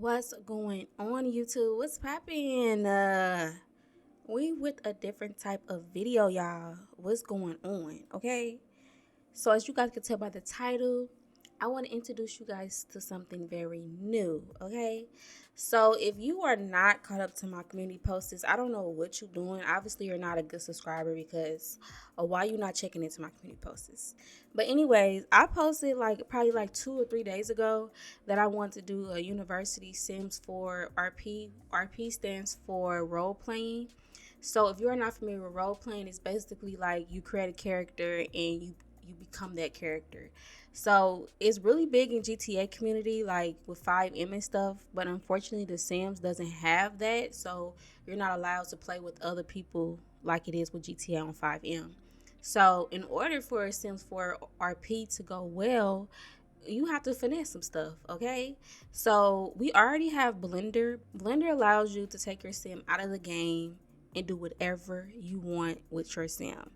What's going on, YouTube? What's poppin'? We with a different type of video, y'all. What's going on? Okay. So as you guys can tell by the title, I want to introduce you guys to something very new. Okay. So if you are not caught up to my community posts, I don't know what you're doing. Obviously, you're not a good subscriber because why you not checking into my community posts. But anyways, I posted probably 2 or 3 days ago that I want to do a university Sims for RP. RP stands for role playing. So if you're not familiar with role playing, it's basically like you create a character and you become that character. So it's really big in GTA community, like with 5M and stuff. But unfortunately, the Sims doesn't have that, so you're not allowed to play with other people like it is with GTA on 5M. So in order for Sims 4 RP to go well, you have to finesse some stuff, okay? So we already have Blender. Blender allows you to take your sim out of the game and do whatever you want with your sim.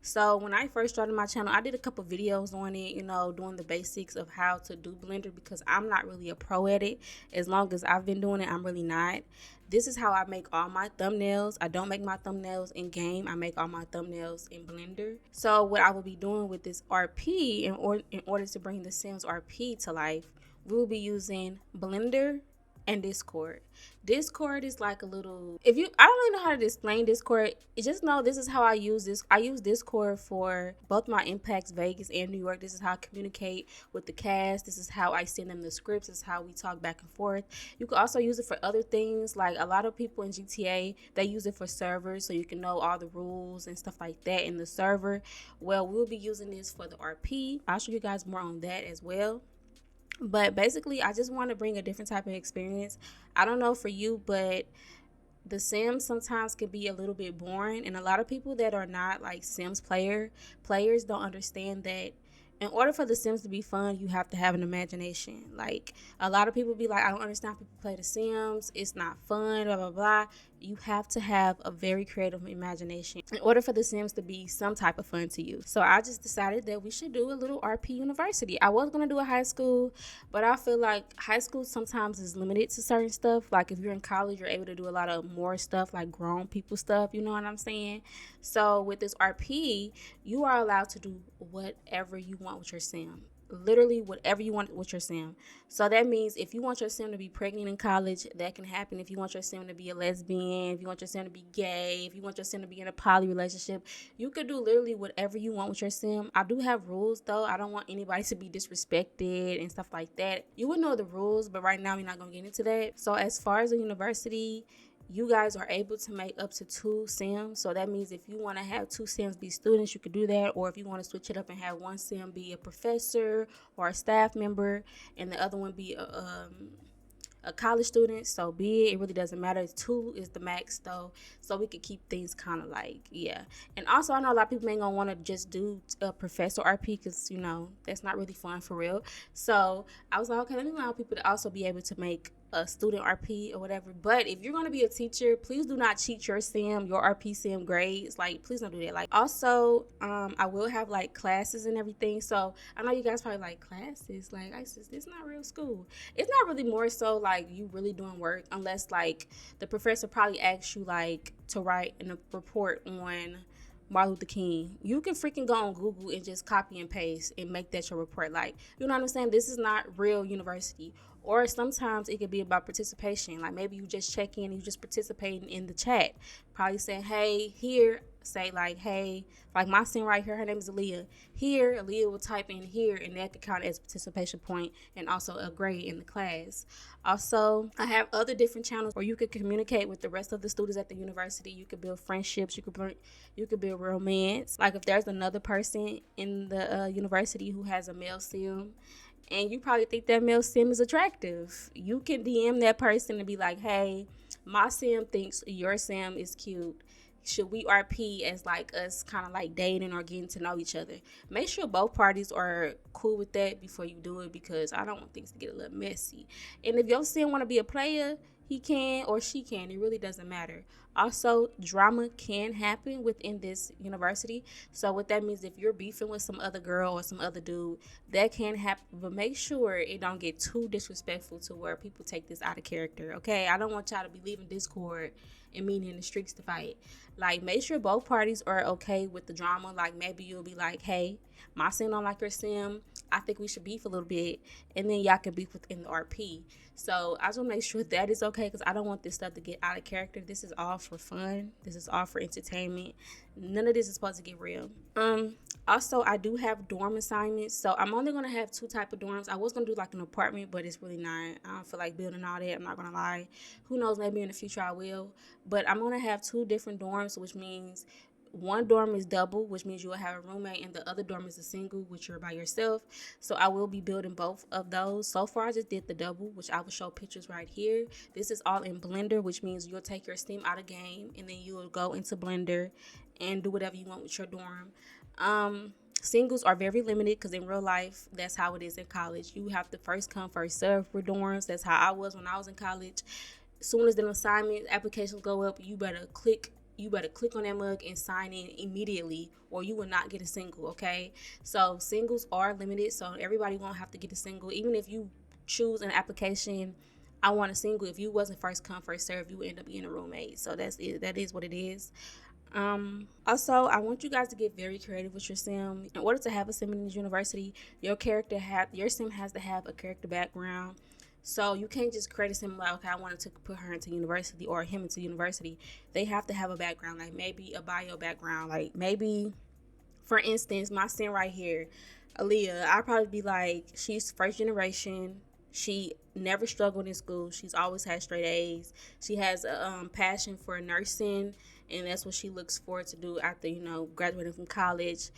So when I first started my channel, I did a couple videos on it, doing the basics of how to do Blender because I'm not really a pro at it. As long as I've been doing it, I'm really not. This is how I make all my thumbnails. I don't make my thumbnails in game. I make all my thumbnails in Blender. So what I will be doing with this RP in order to bring the Sims RP to life, we will be using Blender and Discord. Discord is like a little, I don't really know how to explain Discord. You just know this is how I use this. I use Discord for both my impacts, Vegas and New York. This is how I communicate with the cast. This is how I send them the scripts. This is how we talk back and forth. You can also use it for other things. Like a lot of people in GTA, they use it for servers so you can know all the rules and stuff like that in the server. Well, we'll be using this for the RP. I'll show you guys more on that as well. But basically, I just want to bring a different type of experience. I don't know for you, but the Sims sometimes can be a little bit boring. And a lot of people that are not like Sims players don't understand that in order for the Sims to be fun, you have to have an imagination. Like a lot of people be like, I don't understand how people play the Sims. It's not fun, blah, blah, blah. You have to have a very creative imagination in order for the Sims to be some type of fun to you. So I just decided that we should do a little RP university. I was going to do a high school, but I feel like high school sometimes is limited to certain stuff. Like if you're in college, you're able to do a lot of more stuff, like grown people stuff. You know what I'm saying? So with this RP, you are allowed to do whatever you want with your sim. Literally whatever you want with your sim. So that means if you want your sim to be pregnant in college, that can happen. If you want your sim to be a lesbian, if you want your sim to be gay, if you want your sim to be in a poly relationship, you could do literally whatever you want with your sim. I do have rules though. I don't want anybody to be disrespected and stuff like that. You would know the rules, but right now we're not going to get into that. So as far as the university, you guys are able to make up to 2 Sims. So that means if you want to have 2 Sims be students, you could do that. Or if you want to switch it up and have one Sim be a professor or a staff member and the other one be a college student, so be it. It really doesn't matter. 2 is the max though, so we could keep things kind of like, yeah. And also I know a lot of people ain't gonna want to just do a professor RP because that's not really fun for real. So I was like, okay, let me allow people to also be able to make a student RP or whatever. But if you're going to be a teacher, please do not cheat your sim, your RP sim grades. Like, please don't do that. Like, also, I will have like classes and everything. So I know you guys probably like classes. Like, it's not real school. It's not really more so like you really doing work unless like the professor probably asks you like to write a report on Martin Luther King. You can freaking go on Google and just copy and paste and make that your report. Like, you know what I'm saying? This is not real university. Or sometimes it could be about participation. Like maybe you just check in and you just participating in the chat. Probably saying, hey, here, say like, hey, like my sim right here, her name is Aaliyah. Here, Aaliyah will type in here and that could count as a participation point and also a grade in the class. Also, I have other different channels where you could communicate with the rest of the students at the university. You could build friendships. You could build romance. Like if there's another person in the university who has a male sim, and you probably think that male sim is attractive, you can DM that person and be like, hey, my sim thinks your sim is cute. Should we RP as like us kind of like dating or getting to know each other? Make sure both parties are cool with that before you do it because I don't want things to get a little messy. And if your sim want to be a player, he can or she can. It really doesn't matter. Also, drama can happen within this university. So what that means, if you're beefing with some other girl or some other dude, that can happen. But make sure it don't get too disrespectful to where people take this out of character. Okay, I don't want y'all to be leaving Discord and meeting in the streets to fight. Like, make sure both parties are okay with the drama. Like, maybe you'll be like, hey, my sim don't like your sim. I think we should beef a little bit, and then y'all can beef within the RP. So I just want to make sure that is okay, because I don't want this stuff to get out of character. This is all for fun. This is all for entertainment. None of this is supposed to get real. Also, I do have dorm assignments, so I'm only gonna have 2 type of dorms. I was gonna do like an apartment, but it's really not. I don't feel like building all that. I'm not gonna lie. Who knows? Maybe in the future I will. But I'm gonna have 2 different dorms, which means one dorm is double, which means you will have a roommate, and the other dorm is a single, which you're by yourself. So I will be building both of those. So far, I just did the double, which I will show pictures right here. This is all in Blender, which means you'll take your Steam out of game, and then you will go into Blender and do whatever you want with your dorm. Singles are very limited, because in real life, that's how it is in college. You have to first come, first serve for dorms. That's how I was when I was in college. As soon as the assignment applications go up, you better click on that mug and sign in immediately, or you will not get a single. Okay, so singles are limited, so everybody won't have to get a single. Even if you choose an application, I want a single, if you wasn't first come first serve, you would end up being a roommate. So that is what it is. Also, I want you guys to get very creative with your sim. In order to have a sim in this university, your sim has to have a character background. So you can't just create a sim like, okay, I wanted to put her into university or him into university. They have to have a background, like maybe a bio background. Like maybe, for instance, my sim right here, Aaliyah, I'd probably be like, she's first generation. She never struggled in school. She's always had straight A's. She has a passion for nursing, and that's what she looks forward to do after, graduating from college.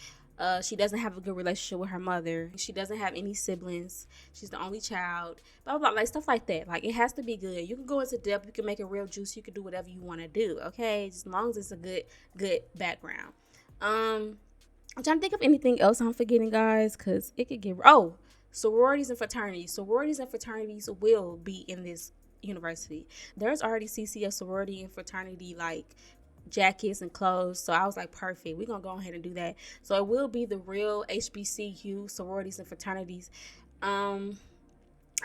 She doesn't have a good relationship with her mother. She doesn't have any siblings. She's the only child. Blah, blah, blah, like stuff like that. Like, it has to be good. You can go into depth. You can make it real juicy. You can do whatever you want to do, okay? Just as long as it's a good background. I'm trying to think of anything else I'm forgetting, guys, because it could get... Oh, sororities and fraternities. Sororities and fraternities will be in this university. There's already CCF sorority and fraternity, like, jackets and clothes, so I was like, perfect, we're gonna go ahead and do that. So it will be the real HBCU sororities and fraternities. I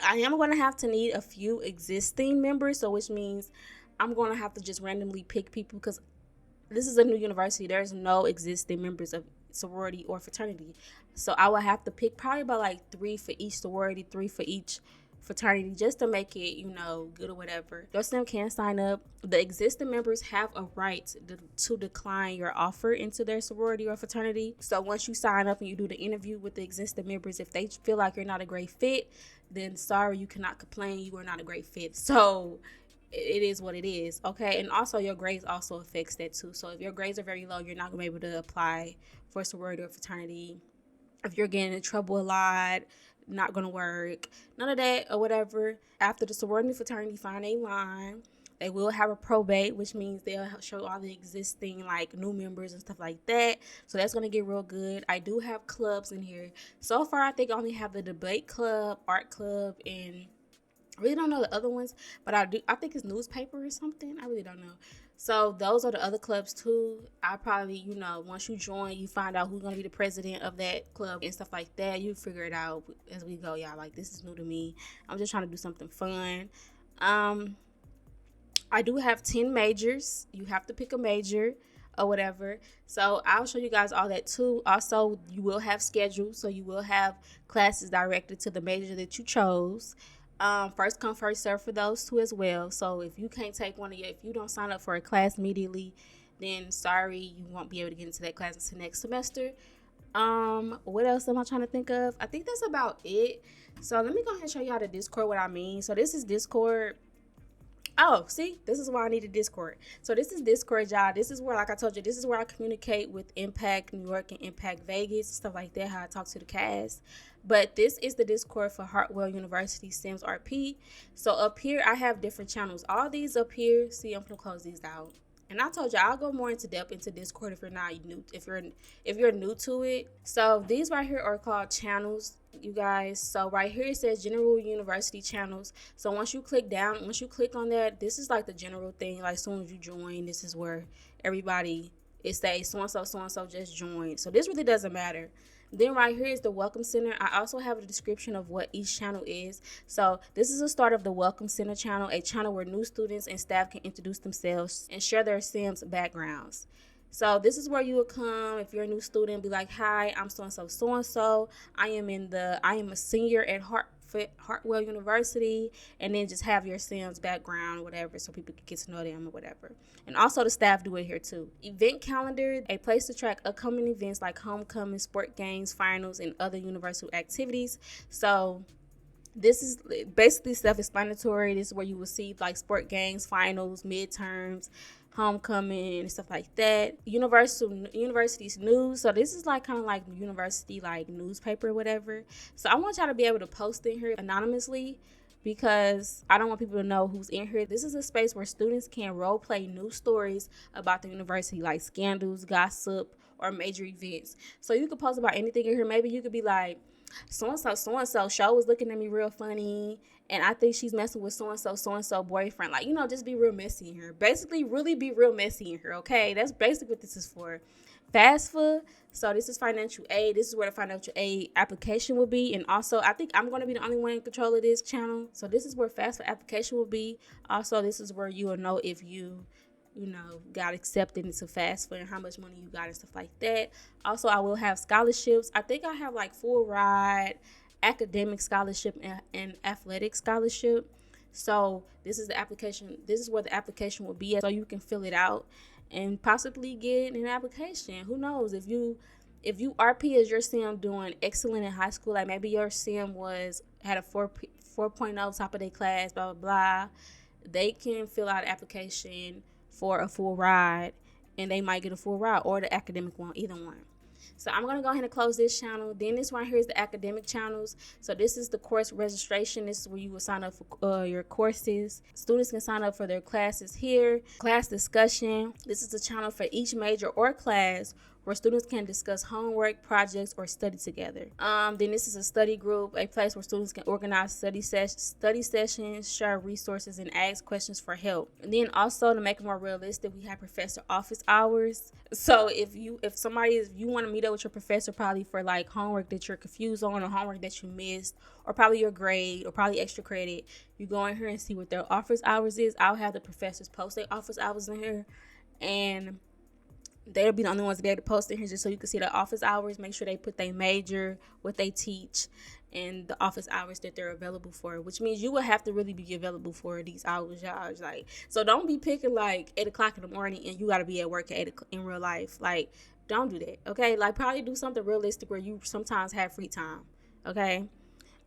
am gonna have to need a few existing members, so which means I'm gonna have to just randomly pick people, because this is a new university. There's no existing members of sorority or fraternity, so I would have to pick probably about like 3 for each sorority, 3 for each fraternity, just to make it, good or whatever. Your sim can sign up. The existing members have a right to decline your offer into their sorority or fraternity. So once you sign up and you do the interview with the existing members, if they feel like you're not a great fit, then sorry, you cannot complain. You are not a great fit. So it is what it is, okay? And also your grades also affects that too. So if your grades are very low, you're not gonna be able to apply for a sorority or fraternity. If you're getting in trouble a lot, not gonna work, none of that or whatever. After the sorority fraternity find a line, they will have a probate, which means they'll show all the existing like new members and stuff like that. So that's gonna get real good. I do have clubs in here. So far, I think I only have the debate club, art club, and I really don't know the other ones, but I think it's newspaper or something. I really don't know. So those are the other clubs too. I probably, once you join, you find out who's going to be the president of that club and stuff like that. You figure it out as we go, y'all. Like, this is new to me. I'm just trying to do something fun. I do have 10 majors. You have to pick a major or whatever. So I'll show you guys all that too. Also, you will have schedules. So you will have classes directed to the major that you chose. First come, first serve for those two as well. So if you can't take if you don't sign up for a class immediately, then sorry, you won't be able to get into that class until next semester. What else am I trying to think of? I think that's about it. So let me go ahead and show y'all the Discord, what I mean. So this is Discord. Oh, see, this is why I needed Discord. So this is Discord, y'all. This is where, like I told you, this is where I communicate with Impact New York and Impact Vegas, stuff like that, how I talk to the cast. But this is the Discord for Hartwell University Sims RP. So up here, I have different channels. All these up here, see, I'm going to close these out. And I told you I'll go more into depth into Discord if you're not new, if you're new to it. So these right here are called channels, you guys. So right here it says general university channels. So once you click on that, this is like the general thing. Like as soon as you join, this is where everybody, it says so and so just joined. So this really doesn't matter. Then right here is the Welcome Center. I also have a description of what each channel is. So this is the start of the Welcome Center channel, a channel where new students and staff can introduce themselves and share their Sims backgrounds. So this is where you would come if you're a new student, be like, hi, I'm so and so. I am a senior at Hartwell University, and then just have your Sims background, whatever, so people can get to know them or whatever. And also the staff do it here too. Event calendar, a place to track upcoming events like homecoming, sport games, finals, and other universal activities. So this is basically self-explanatory. This is where you will see like sport games, finals, midterms, homecoming, and stuff like that. University's news. So this is like kind of like university like newspaper or whatever. So I want y'all to be able to post in here anonymously because I don't want people to know who's in here. This is a space where students can role play news stories about the university, like scandals, gossip, or major events. So you could post about anything in here. Maybe you could be like, so and so show was looking at me real funny, and I think she's messing with so and so boyfriend. Like, just be real messy in here. Basically, really be real messy in here, okay? That's basically what this is for. FAFSA. So this is financial aid. This is where the financial aid application will be. And also, I think I'm going to be the only one in control of this channel. So this is where FAFSA application will be. Also, this is where you will know if you got accepted into FAFSA and how much money you got and stuff like that. Also, I will have scholarships. I think I have like full ride, academic scholarship, and athletic scholarship. So this is the application. This is where the application will be at, so you can fill it out and possibly get an application. Who knows? If you RP as your sim doing excellent in high school, like maybe your sim had a 4.0 top of their class, blah blah blah, they can fill out an application for a full ride, and they might get a full ride or the academic one, either one. So I'm going to go ahead and close this channel. Then this right here is the academic channels. So this is the course registration. This is where you will sign up for your courses. Students can sign up for their classes here. Class discussion. This is the channel for each major or class where students can discuss homework, projects, or study together. Then this is a study group, a place where students can organize study sessions, share resources, and ask questions for help. And then also, to make it more realistic, we have professor office hours. So if you want to meet up with your professor, probably for like homework that you're confused on, or homework that you missed, or probably your grade, or probably extra credit, you go in here and see what their office hours is. I'll have the professors post their office hours in here, and they'll be the only ones to be able to post in here, just so you can see the office hours. Make sure they put their major, what they teach, and the office hours that they're available for, which means you will have to really be available for these hours, y'all. Like, so don't be picking like 8 o'clock in the morning and you got to be at work at 8 o'clock in real life. Like, don't do that, okay? Like, probably do something realistic where you sometimes have free time, okay?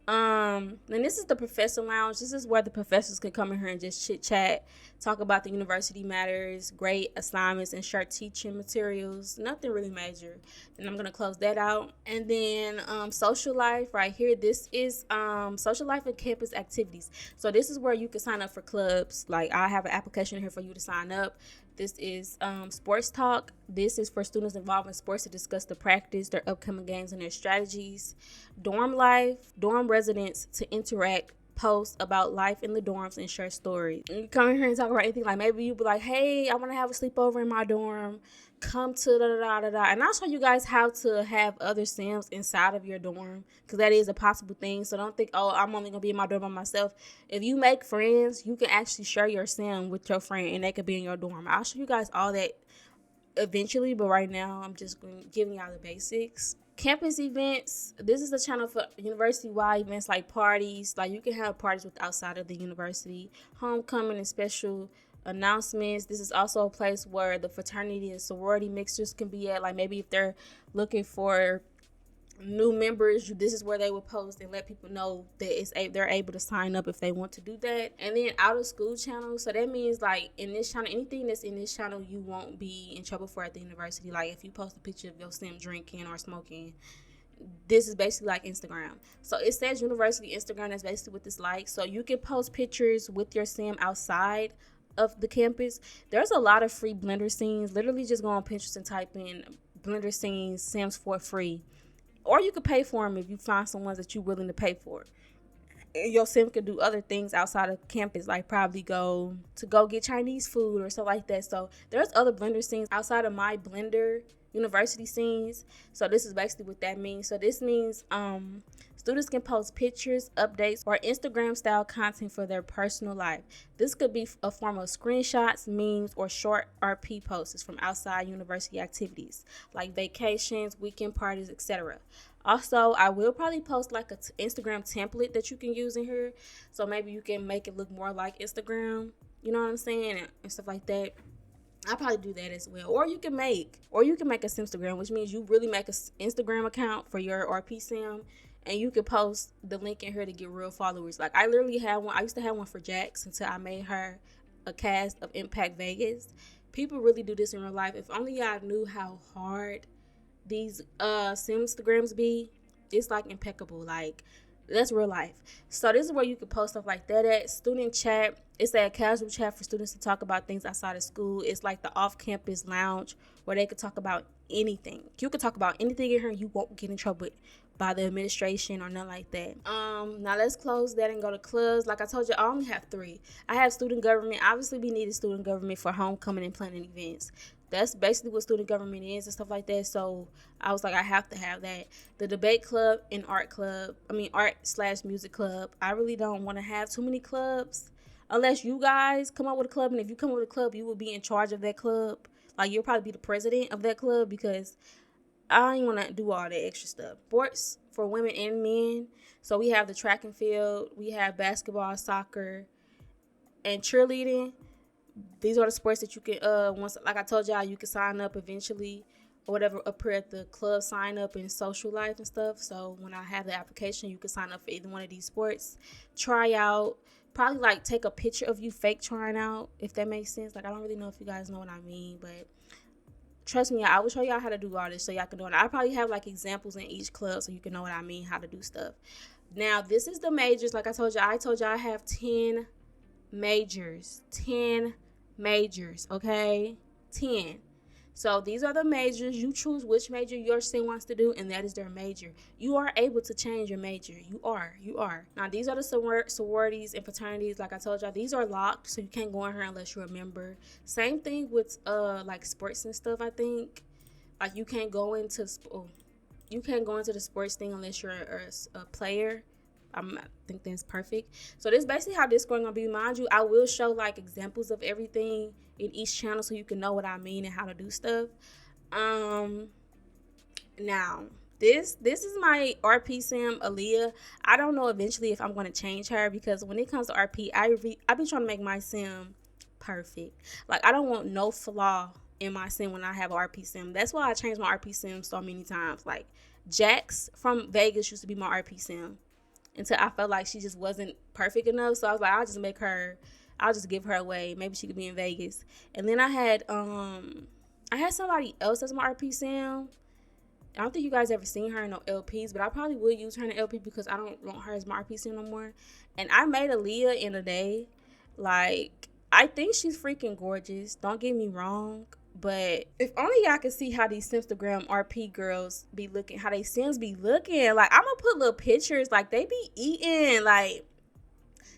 Then this is the professor lounge. This is where the professors can come in here and just chit chat, talk about the university matters, grade assignments, and share teaching materials. Nothing really major. And I'm gonna close that out. And then social life right here. This is social life and campus activities. So this is where you can sign up for clubs. Like, I have an application here for you to sign up. This is sports talk. This is for students involved in sports to discuss the practice, their upcoming games, and their strategies. Dorm life, dorm residents to interact, post about life in the dorms, and share stories. And you come in here and talk about anything. Like, maybe you be like, hey, I want to have a sleepover in my dorm. Come to da-da-da-da-da. And I'll show you guys how to have other Sims inside of your dorm, because that is a possible thing. So don't think, oh, I'm only going to be in my dorm by myself. If you make friends, you can actually share your Sim with your friend, and they could be in your dorm. I'll show you guys all that eventually, but right now I'm just giving y'all the basics. Campus events. This is the channel for university-wide events like parties. Like, you can have parties with outside of the university, homecoming, and special announcements. This is also a place where the fraternity and sorority mixers can be at. Like, maybe if they're looking for new members, this is where they will post and let people know that they're able to sign up if they want to do that. And then out of school channel. So that means, like, in this channel, anything that's in this channel you won't be in trouble for at the university. Like, if you post a picture of your sim drinking or smoking, this is basically like Instagram. So it says university Instagram. That's basically what this like. So you can post pictures with your sim outside of the campus, there's a lot of free Blender scenes. Literally just go on Pinterest and type in Blender scenes Sims for free. Or you could pay for them if you find some ones that you're willing to pay for. Your sim could do other things outside of campus, like probably go get Chinese food or stuff like that. So there's other Blender scenes outside of my Blender university scenes. So this is basically what that means. So this means students can post pictures, updates, or Instagram style content for their personal life. This could be a form of screenshots, memes, or short RP posts from outside university activities like vacations, weekend parties, etc. Also, I will probably post like a Instagram template that you can use in here. So maybe you can make it look more like Instagram, you know what I'm saying, and stuff like that. I'll probably do that as well. Or you can make a Simstagram, which means you really make an Instagram account for your RP Sim, and you can post the link in here to get real followers. Like I literally had one. I used to have one for Jax until I made her a cast of Impact Vegas. People really do this in real life. If only y'all knew how hard these Simstagrams be. It's like impeccable. Like that's real life. So this is where you can post stuff like that at. Student chat. It's a casual chat for students to talk about things outside of school. It's like the off-campus lounge where they could talk about anything. You could talk about anything in here and you won't get in trouble by the administration or nothing like that. Now let's close that and go to clubs. Like I told you, I only have 3. I have student government. Obviously, we needed student government for homecoming and planning events. That's basically what student government is and stuff like that. So I was like, I have to have that. The debate club and art/music club. I really don't want to have too many clubs unless you guys come up with a club. And if you come up with a club, you will be in charge of that club. Like you'll probably be the president of that club because I don't want to do all that extra stuff. Sports for women and men. So we have the track and field. We have basketball, soccer, and cheerleading. These are the sports that you can, once, like I told y'all, you can sign up eventually or whatever up here at the club, sign up in social life and stuff. So when I have the application, you can sign up for either one of these sports. Try out, probably like take a picture of you fake trying out, if that makes sense. Like I don't really know if you guys know what I mean, but trust me, I will show y'all how to do all this so y'all can do it. I probably have like examples in each club so you can know what I mean, how to do stuff. Now, this is the majors. Like I told you I have 10 majors. 10 majors, okay? 10. So these are the majors. You choose which major your sim wants to do, and that is their major. You are able to change your major. You are. Now, these are the sororities and fraternities. Like I told y'all, these are locked, so you can't go in here unless you're a member. Same thing with like sports and stuff, I think. Like you can't go into the sports thing unless you're a player. I think that's perfect. So this is basically how this going to be. Mind you, I will show like examples of everything in each channel so you can know what I mean and how to do stuff. Now this is my RP sim, Aaliyah. I don't know eventually if I'm going to change her because when it comes to RP, I be trying to make my sim perfect. Like I don't want no flaw in my sim when I have an RP sim. That's why I changed my RP sim so many times. Like Jax from Vegas used to be my RP sim until I felt like she just wasn't perfect enough. So I was like, I'll just give her away. Maybe she could be in Vegas. And then I had somebody else as my RP sim. I don't think you guys ever seen her in no LPs, but I probably will use her in an LP because I don't want her as my RP sim no more. And I made Aaliyah in a day. Like, I think she's freaking gorgeous. Don't get me wrong. But if only y'all could see how these Simstagram RP girls be looking, how they Sims be looking. Like, I'm going to put little pictures. Like, they be eating. Like,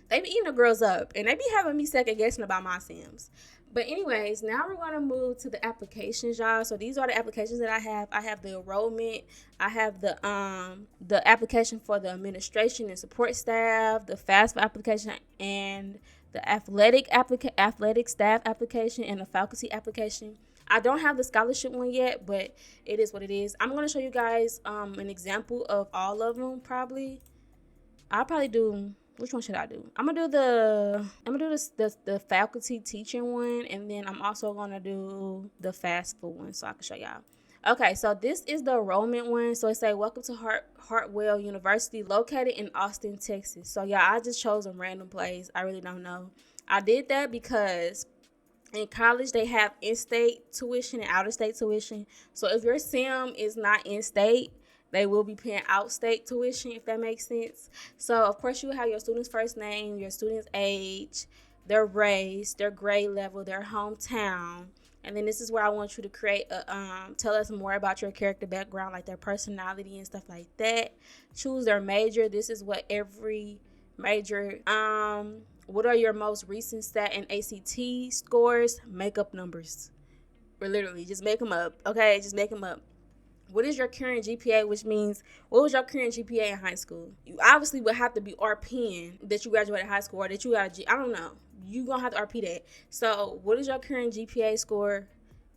they be eating the girls up. And they be having me second guessing about my Sims. But anyways, now we're going to move to the applications, y'all. So these are the applications that I have. I have the enrollment. I have the application for the administration and support staff, the FAFSA application, and the athletic staff application, and the faculty application. I don't have the scholarship one yet, but it is what it is. I'm going to show you guys an example of all of them probably. I'll probably do, which one should I do? I'm going to do the faculty teaching one, and then I'm also going to do the FAFSA one so I can show y'all. Okay, so this is the enrollment one. So it say, welcome to Hartwell University, located in Austin, Texas. So yeah, I just chose a random place. I really don't know. I did that because in college they have in-state tuition and out-of-state tuition. So if your sim is not in-state, they will be paying out-state tuition, if that makes sense. So of course you have your student's first name, your student's age, their race, their grade level, their hometown. And then this is where I want you to create tell us more about your character background, like their personality and stuff like that. Choose their major. This is what every major. What are your most recent stat and ACT scores? Make up numbers. Or literally, just make them up. Okay, just make them up. What is your current GPA, which means what was your current GPA in high school? You obviously would have to be RPing that you graduated high school or that you got a G. I don't know. You gonna have to RP that. So what is your current GPA score?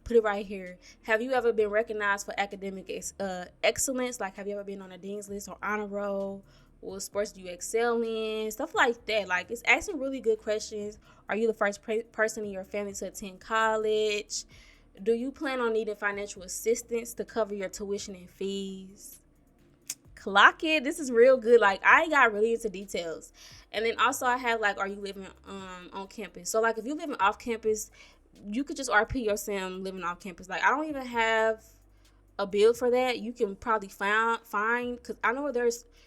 Put it right here. Have you ever been recognized for academic excellence? Like, have you ever been on a dean's list or honor roll? What sports do you excel in? Stuff like that. Like, it's asking really good questions. Are you the first person in your family to attend college? Do you plan on needing financial assistance to cover your tuition and fees? Clock it. This is real good. Like, I got really into details. And then also I have, like, are you living on campus? So, like, if you're living off campus, you could just RP your sim living off campus. Like, I don't even have a build for that. You can probably find, because I know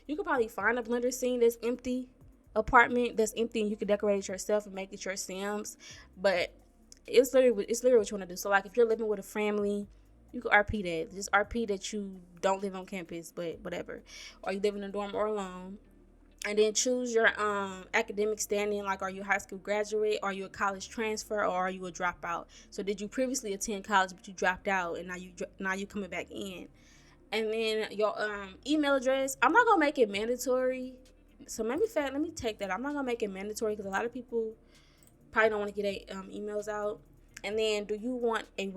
you could probably find a Blender scene that's empty, apartment that's empty, and you can decorate it yourself and make it your sims. But it's literally what you want to do. So, like, if you're living with a family, you can RP that. Just RP that you don't live on campus, but whatever. Or you live in a dorm or alone. And then choose your academic standing. Like, are you a high school graduate? Are you a college transfer? Or are you a dropout? So, did you previously attend college but you dropped out and now you coming back in? And then your email address. I'm not gonna make it mandatory. So let me take that. I'm not gonna make it mandatory because a lot of people probably don't want to get their emails out. And then, do you want a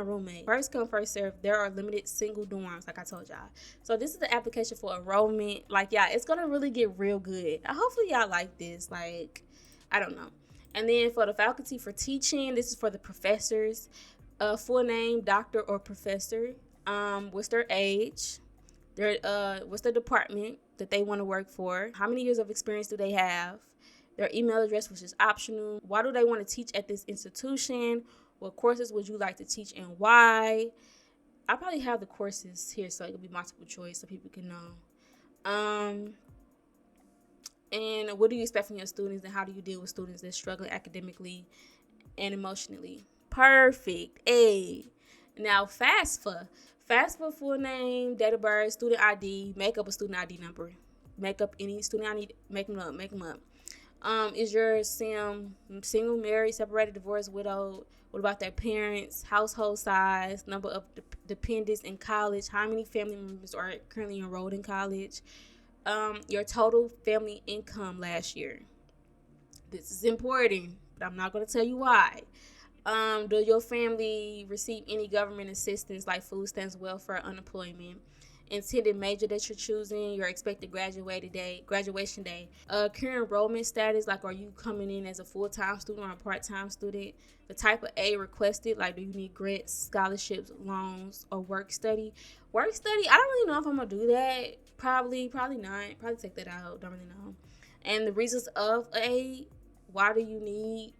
roommate? First come, first serve. There are limited single dorms, like I told y'all. So this is the application for enrollment. Like, yeah, it's gonna really get real good. Hopefully y'all like this. Like, I don't know. And then for the faculty for teaching, this is for the professors. Full name, doctor or professor. What's their age? What's the department that they want to work for? How many years of experience do they have? Their email address, which is optional. Why do they want to teach at this institution? What courses would you like to teach and why? I probably have the courses here so it could be multiple choice so people can know. And what do you expect from your students, and how do you deal with students that struggle academically and emotionally? Perfect. Now, FAFSA. FAFSA full name, date of birth, student ID. Make up a student ID number. Make up any student ID. Make them up. Is your sim single, married, separated, divorced, widowed? What about their parents? Household size, number of dependents in college? How many family members are currently enrolled in college? Your total family income last year. This is important, but I'm not going to tell you why. Do your family receive any government assistance like food stamps, welfare, unemployment? Intended major that you're choosing, your expected graduation day, current enrollment status, like are you coming in as a full-time student or a part-time student? The type of aid requested, like do you need grants, scholarships, loans, or work study? I don't really know if I'm gonna do that. Probably not. Probably take that out. Don't really know. And the reasons of aid, why do you need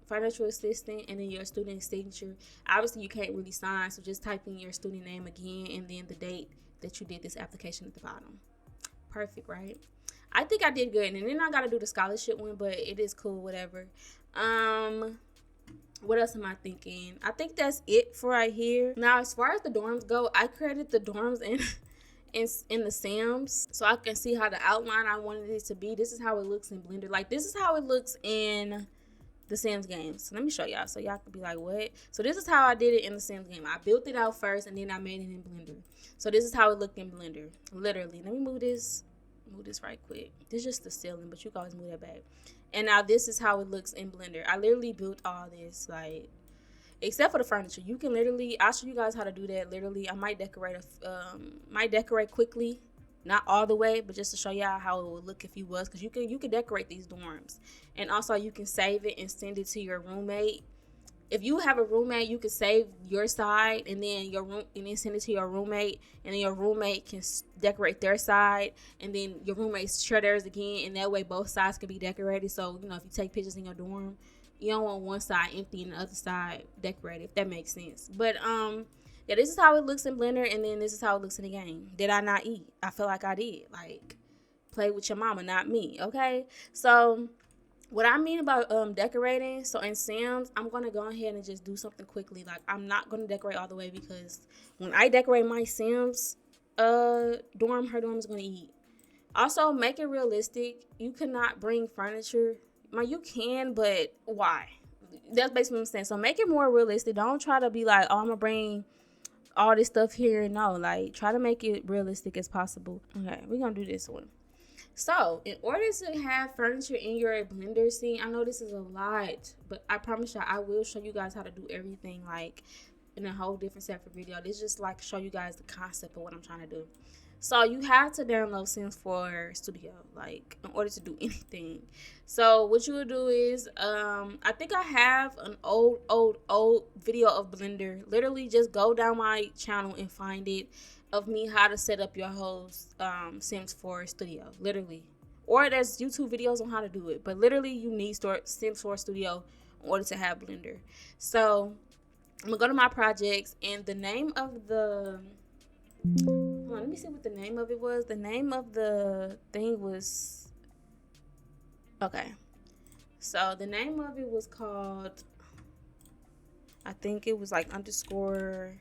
financial assistance, and then your student signature. Obviously you can't really sign, so just type in your student name again and then the date that you did this application at the bottom. Perfect, right? I think I did good. And then I got to do the scholarship one, but it is cool, whatever. What else am I thinking? I think that's it for right here. Now, as far as the dorms go, I created the dorms in the Sims so I can see how the outline I wanted it to be. This is how it looks in Blender. Like, this is how it looks in the Sims game. So let me show y'all so y'all could be like, what? So this is how I did it in the Sims game. I built it out first and then I made it in Blender. So this is how it looked in Blender. Literally. Let me move this right quick. This is just the ceiling, but you can always move that back. And now this is how it looks in Blender. I literally built all this, like, except for the furniture. You can literally, I'll show you guys how to do that. Literally, I might decorate quickly. Not all the way, but just to show y'all how it would look if you was, because you can decorate these dorms, and also you can save it and send it to your roommate. If you have a roommate, you can save your side and then send it to your roommate, and then your roommate can decorate their side, and then your roommates share theirs again, and that way both sides can be decorated. So if you take pictures in your dorm, you don't want one side empty and the other side decorated, if that makes sense. But yeah, this is how it looks in Blender, and then this is how it looks in the game. Did I not eat? I feel like I did. Like, play with your mama, not me, okay? So, What I mean about decorating, so in Sims, I'm gonna go ahead and just do something quickly. Like, I'm not gonna decorate all the way, because when I decorate my Sims dorm, her dorm is gonna eat. Also, make it realistic. You cannot bring furniture. You can, but why? That's basically what I'm saying. So make it more realistic. Don't try to be like, oh, I'm gonna bring all this stuff here. No, like, try to make it realistic as possible. Okay, we're gonna do this one. So, in order to have furniture in your blender scene, I know this is a lot, but I promise y'all I will show you guys how to do everything, like, in a whole different separate video. This just like show you guys the concept of what I'm trying to do. So you have to download Sims 4 Studio, like, in order to do anything. So what you would do is, I think I have an old video of Blender. Literally, just go down my channel and find it, of me how to set up your whole Sims 4 Studio. Literally, or there's YouTube videos on how to do it. But literally, you need Sims 4 Studio in order to have Blender. So I'm gonna go to my projects, and the name of the let me see what the name of it was. The name of the thing was, okay, so the name of it was called, I think it was like underscore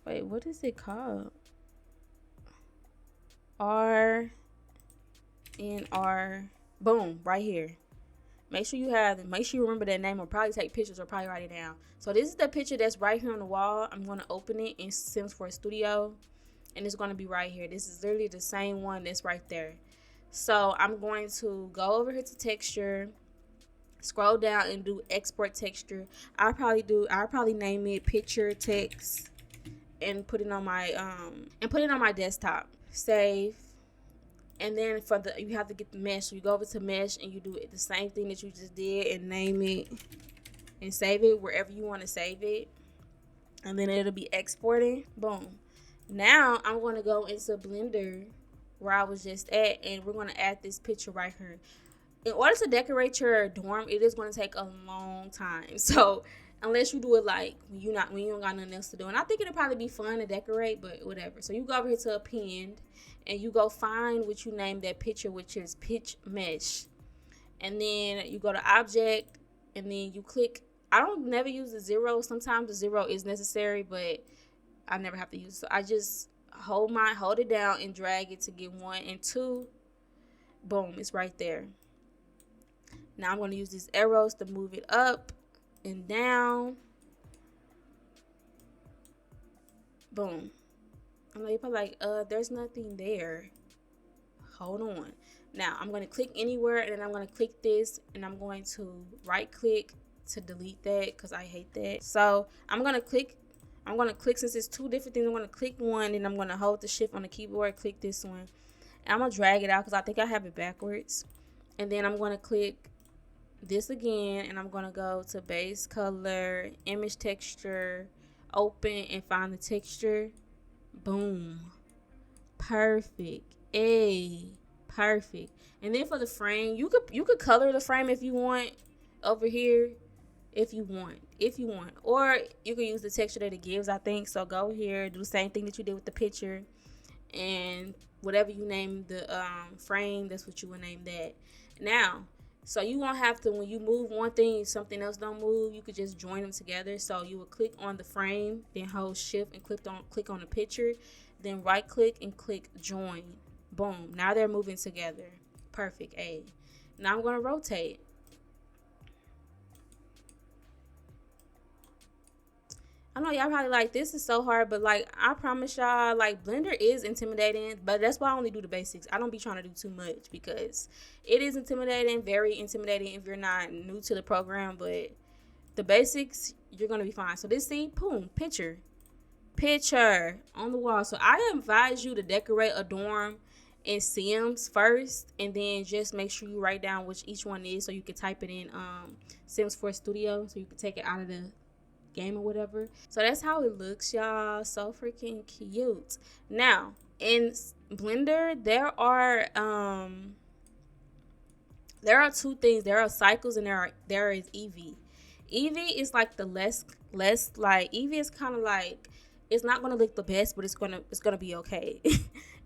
wait, what is it called? R boom, right here. Make sure you remember that name, or probably take pictures, or probably write it down. So this is the picture that's right here on the wall. I'm going to open it in Sims 4 Studio, and it's going to be right here. This is literally the same one that's right there. So I'm going to go over here to texture, scroll down and do export texture. I'll probably name it picture text, and put it on my desktop. Save. And then you have to get the mesh. So you go over to mesh, and you do it the same thing that you just did, and name it and save it wherever you want to save it. And then it'll be exporting. Boom. Now I'm going to go into Blender where I was just at, and we're going to add this picture right here. In order to decorate your dorm, it is going to take a long time. So unless you do it like when you don't got nothing else to do. And I think it'll probably be fun to decorate, but whatever. So you go over here to append, and you go find what you name that picture, which is pitch mesh. And then you go to object, and then you click. I don't never use the 0. Sometimes the 0 is necessary, but I never have to use it. So I just hold it down and drag it to get 1 and 2. Boom, it's right there. Now I'm going to use these arrows to move it up and down. Boom. I know you're probably like, there's nothing there. Hold on. Now I'm going to click anywhere, and then I'm going to click this, and I'm going to right click to delete that, because I hate that. So I'm going to click, since it's two different things, I'm going to click one, and I'm going to hold the shift on the keyboard, click this one. And I'm going to drag it out, because I think I have it backwards. And then I'm going to click this again, and I'm going to go to base color, image texture, open, and find the texture. Boom. Perfect. Perfect. And then for the frame, you could color the frame if you want over here, if you want, or you can use the texture that it gives, I think. So go here, do the same thing that you did with the picture, and whatever you name the frame, that's what you will name that. Now, so you won't have to, when you move one thing, something else don't move, you could just join them together. So you would click on the frame, then hold shift and click on the picture, then right click and click join. Boom. Now they're moving together. Perfect. Now I'm going to rotate. I know y'all probably like, this is so hard, but like, I promise y'all, like, Blender is intimidating, but that's why I only do the basics. I don't be trying to do too much, because it is intimidating, very intimidating if you're not new to the program, but the basics, you're going to be fine. So this, see, boom, picture on the wall. So I advise you to decorate a dorm in Sims first, and then just make sure you write down which each one is, so you can type it in Sims 4 Studio, so you can take it out of the game or whatever. So that's how it looks, y'all. So freaking cute. Now in Blender, there are two things. There are cycles, and there is Eevee. Eevee is like the less like, Eevee is kind of like It's not gonna look the best, but it's gonna be okay.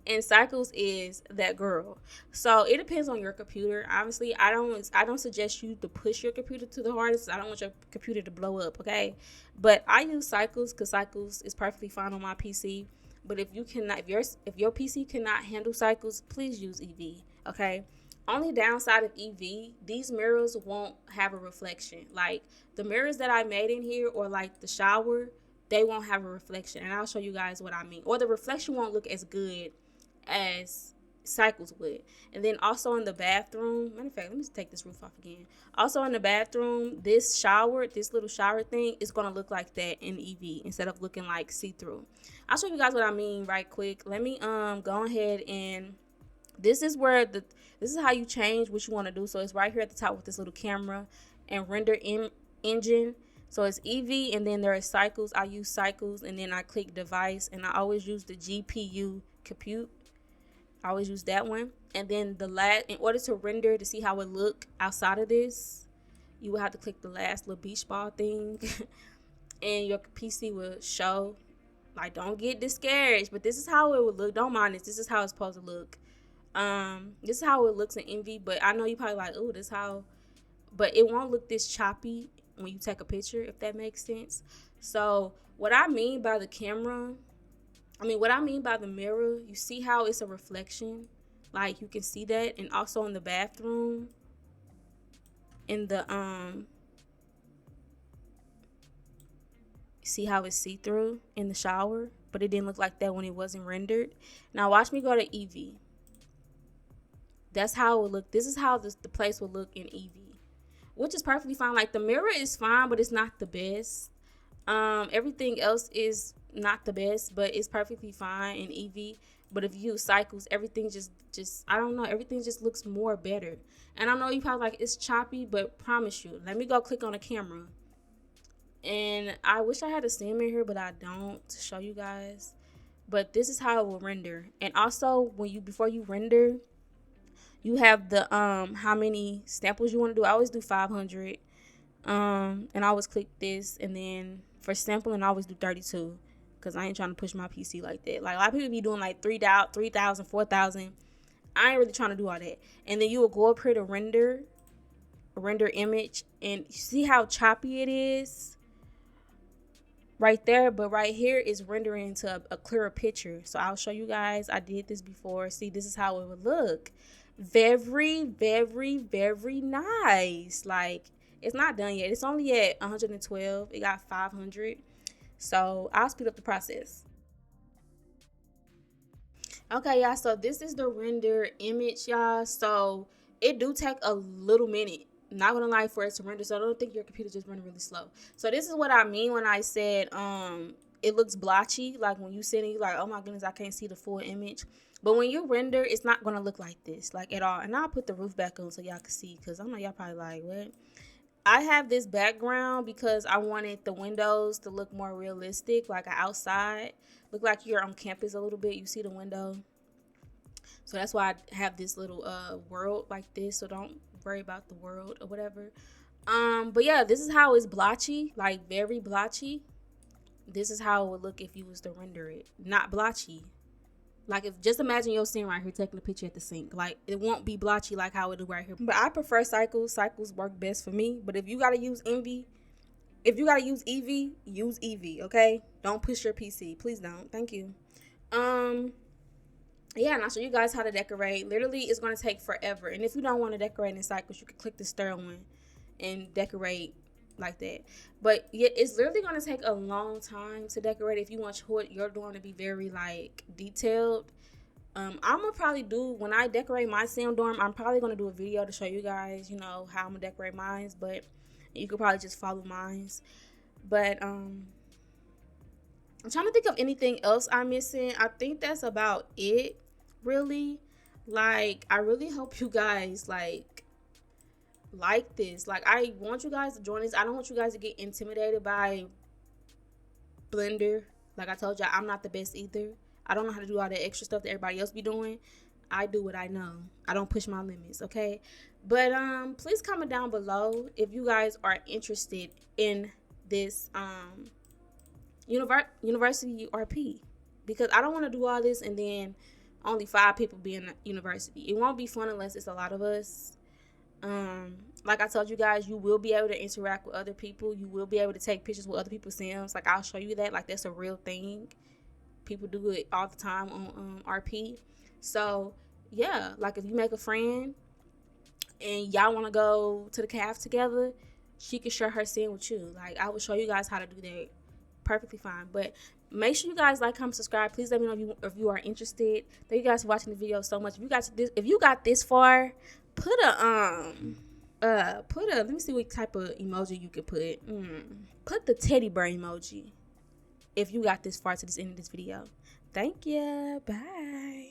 And Cycles is that girl. So it depends on your computer. Obviously, I don't suggest you to push your computer to the hardest. I don't want your computer to blow up, okay? But I use Cycles because Cycles is perfectly fine on my PC. But if you cannot, if your PC cannot handle Cycles, please use EV, okay? Only downside of EV, these mirrors won't have a reflection. Like the mirrors that I made in here, or like the shower, they won't have a reflection, and I'll show you guys what I mean. Or the reflection won't look as good as Cycles would. And then also in the bathroom, matter of fact, let me just take this roof off again. Also in the bathroom, this little shower thing is gonna look like that in EV instead of looking like see-through. I'll show you guys what I mean right quick. Let me go ahead, and this is how you change what you want to do. So it's right here at the top with this little camera and render engine. So it's EV, and then there are Cycles. I use Cycles, and then I click device, and I always use the GPU compute. I always use that one. And then in order to render to see how it look outside of this, you will have to click the last little beach ball thing, and your PC will show. Like, don't get discouraged, but this is how it would look. Don't mind this. This is how it's supposed to look. This is how it looks in Envy, but I know you probably like, oh, this how, but it won't look this choppy when you take a picture, if that makes sense. So what I mean by the mirror, you see how it's a reflection, like you can see that. And also in the bathroom, in the see how it's see-through in the shower, but it didn't look like that when it wasn't rendered. Now watch me go to EV. That's how it would look. This is how the place will look in EV, which is perfectly fine. Like the mirror is fine, but it's not the best. Everything else is not the best, but it's perfectly fine in EV. But if you use Cycles, everything just I don't know, everything just looks more better. And I know you probably like it's choppy, but promise you, let me go click on the camera. And I wish I had a sim in here, but I don't, to show you guys. But this is how it will render. And also before you render, you have the how many samples you want to do. I always do 500. And I always click this, and then for sampling I always do 32, because I ain't trying to push my PC like that. Like a lot of people be doing like 3,000, 4,000. I ain't really trying to do all that. And then you will go up here to render image, and you see how choppy it is right there, but right here is rendering into a clearer picture. So I'll show you guys. I did this before. See, this is how it would look. Very, very, very nice. Like, it's not done yet. It's only at 112. It got 500. So I'll speed up the process. Okay, y'all. So this is the render image, y'all. So it do take a little minute. Not gonna lie, for it to render. So I don't think your computer just running really slow. So this is what I mean when I said it looks blotchy. Like when you sitting, you like, oh my goodness, I can't see the full image. But when you render, it's not gonna look like this, like at all. And I'll put the roof back on so y'all can see, because I know y'all probably like, what? I have this background because I wanted the windows to look more realistic, like outside. Look like you're on campus a little bit. You see the window. So that's why I have this little world like this. So don't worry about the world or whatever. But yeah, this is how it's blotchy, like very blotchy. This is how it would look if you was to render it. Not blotchy. Like, if just imagine you're sitting right here taking a picture at the sink. Like, it won't be blotchy like how it do right here. But I prefer Cycles. Cycles work best for me. But if you gotta use EV, use EV, okay? Don't push your PC. Please don't. Thank you. Yeah, and I'll show you guys how to decorate. Literally, it's gonna take forever. And if you don't want to decorate in Cycles, you can click this third one and decorate like that. But yeah, it's literally gonna take a long time to decorate if you want your dorm to be very like detailed. I'm gonna probably do, when I decorate my sim dorm, I'm probably gonna do a video to show you guys, you know, how I'm gonna decorate mines. But you could probably just follow mines. But I'm trying to think of anything else I'm missing. I think that's about it, really. Like, I really hope you guys like this. Like, I want you guys to join this. I don't want you guys to get intimidated by Blender. Like I told y'all, I'm not the best either. I don't know how to do all that extra stuff that everybody else be doing. I do what I know. I don't push my limits, okay? But please comment down below if you guys are interested in this university RP, because I don't want to do all this and then only 5 people be in university. It won't be fun unless it's a lot of us. Like I told you guys, you will be able to interact with other people. You will be able to take pictures with other people's Sims. Like, I'll show you that. Like, that's a real thing. People do it all the time on RP. So, yeah. Like, if you make a friend and y'all want to go to the calf together, she can share her Sim with you. Like, I will show you guys how to do that. Perfectly fine. But make sure you guys like, comment, subscribe. Please let me know if you are interested. Thank you guys for watching the video so much. If you got this far, put a let me see what type of emoji you could put. Put the teddy bear emoji if you got this far to this end of this video. Thank you. Bye.